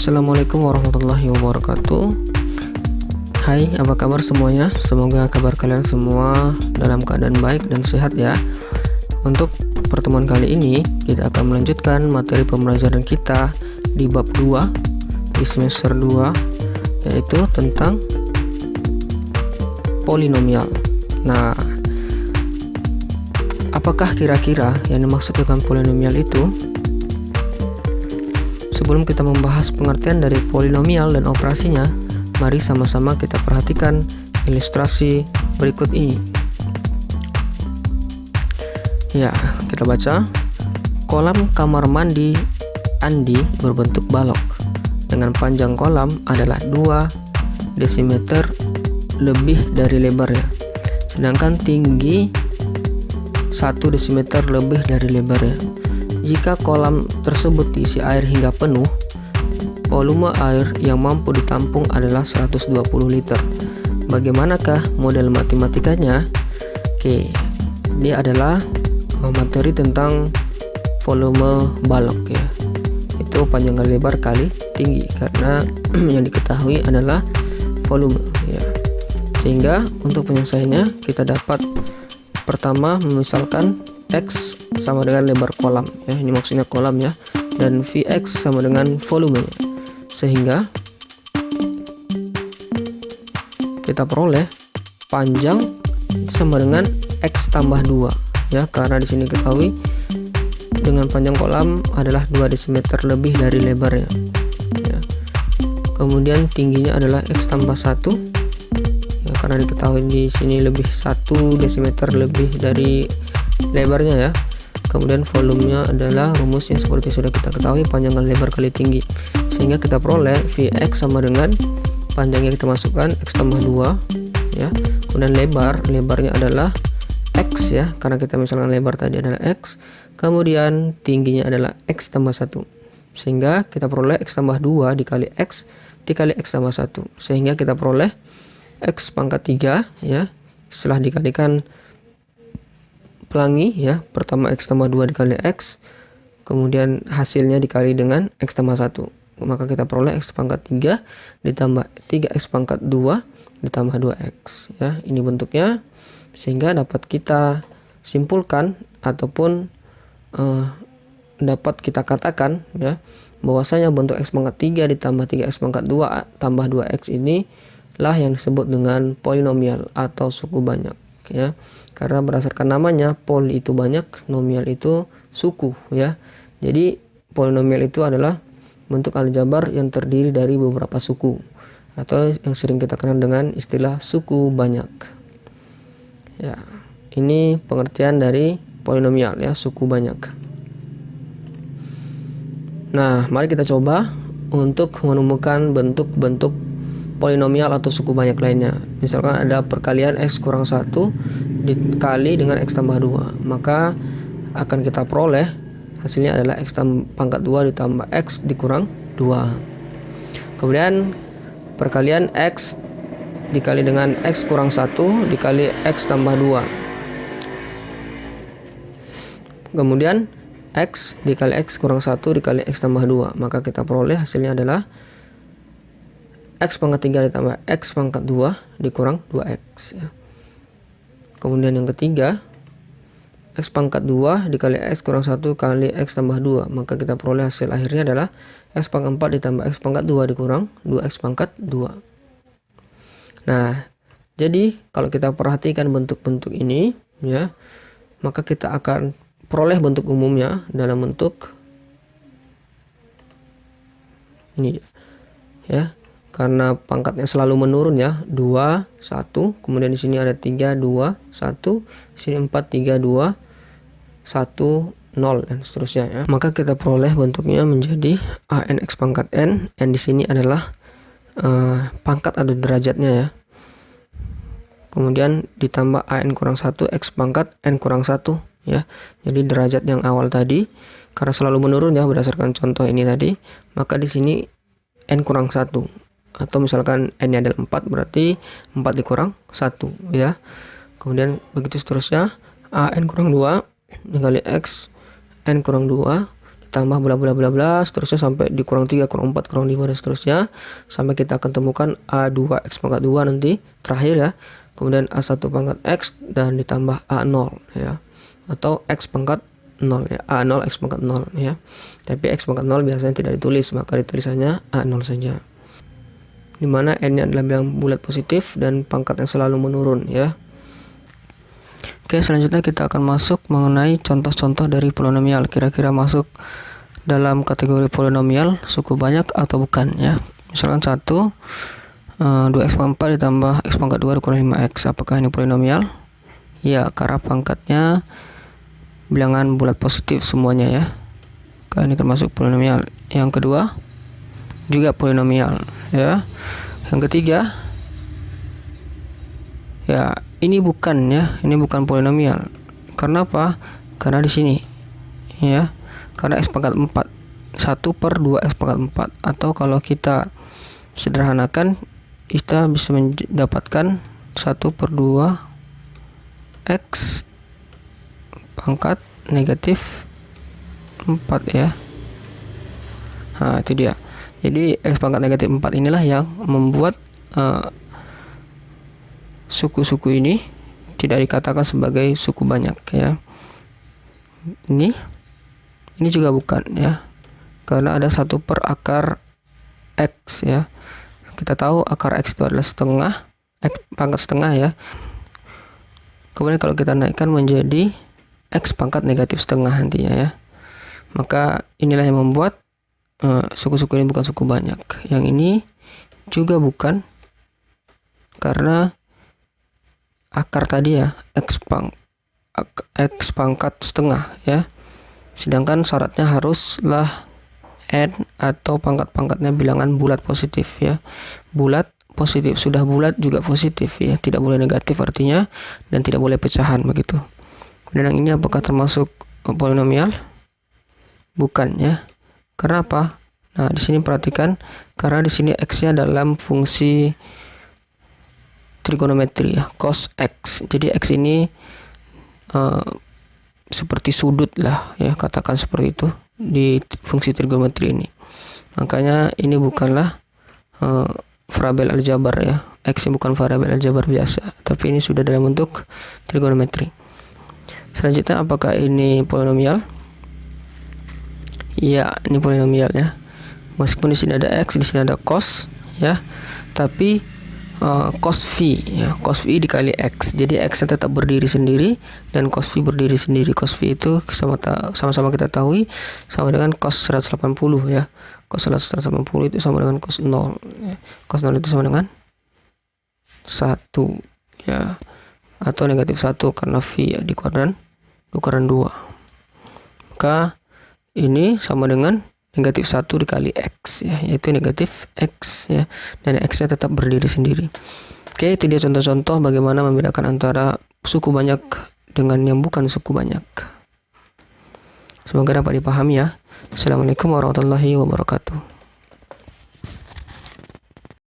Assalamualaikum warahmatullahi wabarakatuh. Hai, apa kabar semuanya? Semoga kabar kalian semua dalam keadaan baik dan sehat ya. Untuk pertemuan kali ini, kita akan melanjutkan materi pembelajaran kita di bab 2 di semester 2, yaitu tentang polinomial. Nah, apakah kira-kira yang dimaksud dengan polinomial itu? Sebelum kita membahas pengertian dari polinomial dan operasinya, mari sama-sama kita perhatikan ilustrasi berikut ini. Ya, kita baca. Kolam kamar mandi Andi berbentuk balok dengan panjang kolam adalah 2 desimeter lebih dari lebarnya, sedangkan tinggi 1 desimeter lebih dari lebarnya. Jika kolam tersebut diisi air hingga penuh, volume air yang mampu ditampung adalah 120 liter. Bagaimanakah model matematikanya? Oke, ini adalah materi tentang volume balok ya. Itu panjang kali lebar kali tinggi, karena yang diketahui adalah volume ya. Sehingga untuk penyelesaiannya kita dapat pertama memisalkan X sama dengan lebar kolam ya, ini maksudnya kolam ya, dan Vx sama dengan volumenya, sehingga kita peroleh panjang sama dengan X tambah 2 ya, karena di sini ketahui dengan panjang kolam adalah 2 desimeter lebih dari lebarnya ya. Kemudian tingginya adalah X tambah 1 ya, karena diketahui di sini lebih 1 desimeter lebih dari lebarnya ya. Kemudian volumenya adalah rumusnya seperti sudah kita ketahui, panjang kali lebar kali tinggi, sehingga kita peroleh Vx sama dengan panjangnya kita masukkan X tambah 2 ya. Kemudian lebarnya adalah X ya, karena kita misalkan lebar tadi adalah X. Kemudian tingginya adalah X tambah 1, sehingga kita peroleh X tambah 2 dikali X tambah 1, sehingga kita peroleh X pangkat 3 ya, setelah dikalikan pelangi ya, pertama X tambah 2 dikali X, kemudian hasilnya dikali dengan X tambah 1, maka kita peroleh X pangkat 3 ditambah 3X pangkat 2 ditambah 2X ya. Ini bentuknya, sehingga dapat kita simpulkan ataupun dapat kita katakan ya, bahwasanya bentuk X pangkat 3 ditambah 3X pangkat 2 tambah 2X ini lah yang disebut dengan polinomial atau suku banyak ya, karena berdasarkan namanya, poli itu banyak, nomial itu suku ya. Jadi polinomial itu adalah bentuk aljabar yang terdiri dari beberapa suku, atau yang sering kita kenal dengan istilah suku banyak ya. Ini pengertian dari polinomial ya, suku banyak. Nah, mari kita coba untuk menemukan bentuk-bentuk polinomial atau suku banyak lainnya. Misalkan ada perkalian X kurang 1 dikali dengan X tambah 2, maka akan kita peroleh hasilnya adalah X pangkat 2 ditambah X dikurang 2. Kemudian perkalian X dikali dengan X kurang 1 dikali X tambah 2. Kemudian X dikali X kurang 1 dikali X tambah 2, maka kita peroleh hasilnya adalah X pangkat 3 ditambah X pangkat 2 dikurang 2X ya. Kemudian yang ketiga, X pangkat 2 dikali X kurang 1 kali X tambah 2, maka kita peroleh hasil akhirnya adalah X pangkat 4 ditambah X pangkat 2 dikurang 2X pangkat 2. Nah, jadi kalau kita perhatikan bentuk-bentuk ini ya, maka kita akan peroleh bentuk umumnya dalam bentuk ini ya, karena pangkatnya selalu menurun ya, 2 1, kemudian di sini ada 3 2 1, di sini 4 3 2 1 0 dan seterusnya ya. Maka kita peroleh bentuknya menjadi AN X pangkat N di sini adalah pangkat atau derajatnya ya. Kemudian ditambah AN kurang 1 X pangkat N kurang 1 ya. Jadi derajat yang awal tadi karena selalu menurun ya berdasarkan contoh ini tadi, maka di sini N kurang 1, atau misalkan N-nya adalah 4, berarti 4 dikurang 1 ya. Kemudian begitu seterusnya, AN kurang 2 dikali X N kurang 2 ditambah bla bla bla bla seterusnya sampai dikurang 3, kurang 4, kurang 5 dan seterusnya sampai kita akan temukan A2 X pangkat 2 nanti terakhir ya. Kemudian A1 pangkat X dan ditambah A0 ya, atau X pangkat 0 ya, A0 X pangkat 0 ya. Tapi X pangkat 0 biasanya tidak ditulis, maka ditulisannya A0 saja, dimana N-nya adalah bilangan bulat positif dan pangkat yang selalu menurun ya. Oke, selanjutnya kita akan masuk mengenai contoh-contoh dari polinomial. Kira-kira masuk dalam kategori polinomial suku banyak atau bukan ya. Misalkan 2x pangkat 4 ditambah x pangkat 2 dikurang 5x. Apakah ini polinomial? Ya, karena pangkatnya bilangan bulat positif semuanya ya. Maka ini termasuk polinomial. Yang kedua juga polinomial ya. Yang ketiga ya, ini bukan ya, ini bukan polinomial. Karena apa? Karena di sini ya, karena x pangkat 4 1/2 x pangkat 4, atau kalau kita sederhanakan kita bisa mendapatkan 1/2 x pangkat negatif 4 ya. Nah, itu dia. Jadi x pangkat negatif 4 inilah yang membuat suku-suku ini tidak dikatakan sebagai suku banyak ya. Ini juga bukan ya, karena ada 1 per akar x ya. Kita tahu akar x itu adalah setengah, x pangkat setengah ya. Kemudian kalau kita naikkan menjadi x pangkat negatif setengah nantinya ya, maka inilah yang membuat suku-suku ini bukan suku banyak. Yang ini juga bukan, karena akar tadi ya, x pangkat setengah ya. Sedangkan syaratnya haruslah n atau pangkat-pangkatnya bilangan bulat positif ya. Bulat positif, sudah bulat juga positif ya, tidak boleh negatif artinya, dan tidak boleh pecahan begitu. Kemudian yang ini apakah termasuk polinomial? Bukan ya. Karena apa? Nah, di sini perhatikan, karena di sini x-nya dalam fungsi trigonometri ya, cos x. Jadi x ini seperti sudut lah ya, katakan seperti itu di fungsi trigonometri ini. Makanya ini bukanlah variabel aljabar ya. X ini bukan variabel aljabar biasa, tapi ini sudah dalam bentuk trigonometri. Selanjutnya, apakah ini polinomial? Ya, ini polinomial ya. Meskipun di sini ada x, di sini ada cos ya, tapi cos v ya, cos v dikali x. Jadi x tetap berdiri sendiri dan cos v berdiri sendiri. Cos v itu sama-sama kita tahu sama dengan cos 180 ya. Cos 180 itu sama dengan cos 0 ya. Cos 0 itu sama dengan 1 ya, atau negatif 1 karena v ya dikuadran 2. Maka ini sama dengan negatif 1 dikali x ya, yaitu negatif x ya, dan x-nya tetap berdiri sendiri. Oke, itu dia contoh-contoh bagaimana membedakan antara suku banyak dengan yang bukan suku banyak. Semoga dapat dipahami ya. Assalamualaikum warahmatullahi wabarakatuh.